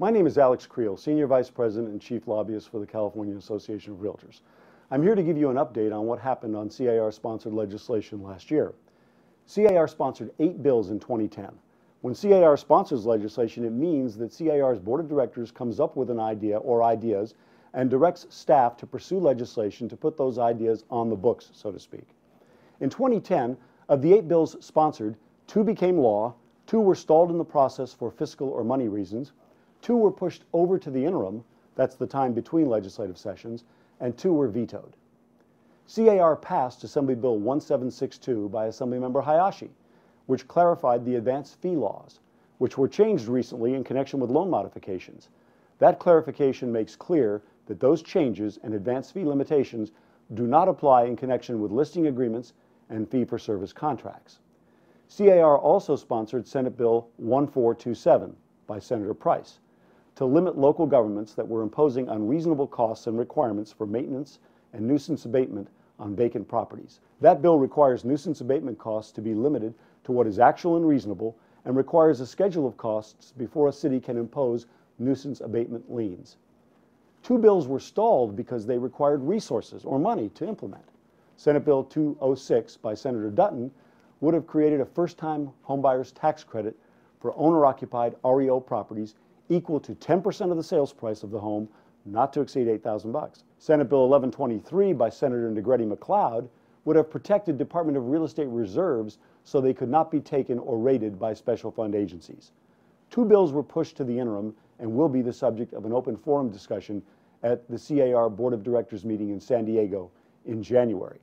My name is Alex Creel, Senior Vice President and Chief Lobbyist for the California Association of Realtors. I'm here to give you an update on what happened on CAR-sponsored legislation last year. CAR sponsored 8 bills in 2010. When CAR sponsors legislation, it means that CAR's Board of Directors comes up with an idea or ideas and directs staff to pursue legislation to put those ideas on the books, so to speak. In 2010, of the 8 bills sponsored, 2 became law, 2 were stalled in the process for fiscal or money reasons, 2 were pushed over to the interim, that's the time between legislative sessions, and 2 were vetoed. CAR passed Assembly Bill 1762 by Assemblymember Hayashi, which clarified the advance fee laws, which were changed recently in connection with loan modifications. That clarification makes clear that those changes and advance fee limitations do not apply in connection with listing agreements and fee-for-service contracts. CAR also sponsored Senate Bill 1427 by Senator Price to limit local governments that were imposing unreasonable costs and requirements for maintenance and nuisance abatement on vacant properties. That bill requires nuisance abatement costs to be limited to what is actual and reasonable and requires a schedule of costs before a city can impose nuisance abatement liens. 2 bills were stalled because they required resources or money to implement. Senate Bill 206 by Senator Dutton would have created a first-time homebuyers tax credit for owner-occupied REO properties equal to 10% of the sales price of the home, not to exceed $8,000. Senate Bill 1123 by Senator Negrete McLeod would have protected Department of Real Estate reserves so they could not be taken or raided by special fund agencies. 2 bills were pushed to the interim and will be the subject of an open forum discussion at the CAR Board of Directors meeting in San Diego in January.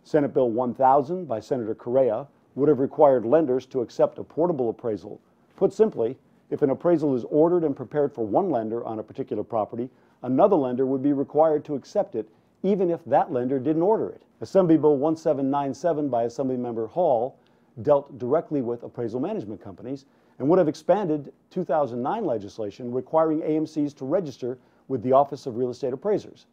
Senate Bill 1000 by Senator Correa would have required lenders to accept a portable appraisal. Put simply, if an appraisal is ordered and prepared for one lender on a particular property, another lender would be required to accept it even if that lender didn't order it. Assembly Bill 1797 by Assemblymember Hall dealt directly with appraisal management companies and would have expanded 2009 legislation requiring AMCs to register with the Office of Real Estate Appraisers.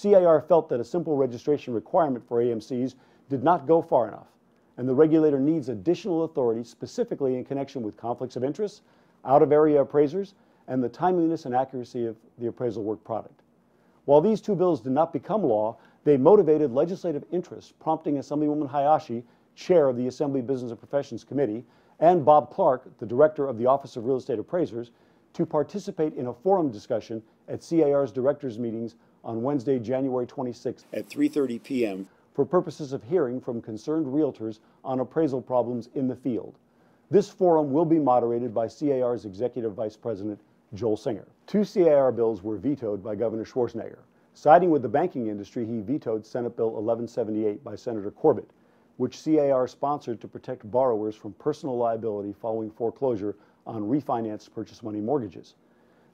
CAR felt that a simple registration requirement for AMCs did not go far enough, and the regulator needs additional authority specifically in connection with conflicts of interest, out-of-area appraisers, and the timeliness and accuracy of the appraisal work product. While these 2 bills did not become law, they motivated legislative interest, prompting Assemblywoman Hayashi, chair of the Assembly Business and Professions Committee, and Bob Clark, the director of the Office of Real Estate Appraisers, to participate in a forum discussion at CAR's directors meetings on Wednesday, January 26th at 3:30 p.m. for purposes of hearing from concerned realtors on appraisal problems in the field. This forum will be moderated by CAR's Executive Vice President, Joel Singer. 2 CAR bills were vetoed by Governor Schwarzenegger. Siding with the banking industry, he vetoed Senate Bill 1178 by Senator Corbett, which CAR sponsored to protect borrowers from personal liability following foreclosure on refinanced purchase money mortgages.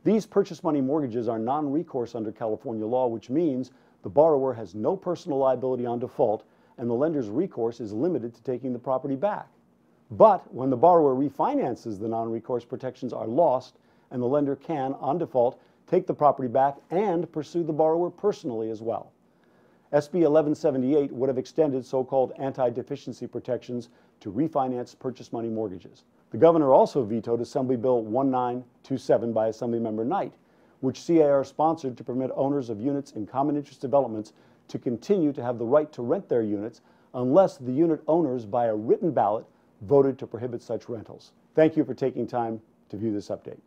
These purchase money mortgages are non-recourse under California law, which means the borrower has no personal liability on default and the lender's recourse is limited to taking the property back. But when the borrower refinances, the non-recourse protections are lost and the lender can, on default, take the property back and pursue the borrower personally as well. SB 1178 would have extended so-called anti-deficiency protections to refinance purchase money mortgages. The governor also vetoed Assembly Bill 1927 by Assemblymember Knight, which CAR sponsored to permit owners of units in common interest developments to continue to have the right to rent their units unless the unit owners by a written ballot voted to prohibit such rentals. Thank you for taking time to view this update.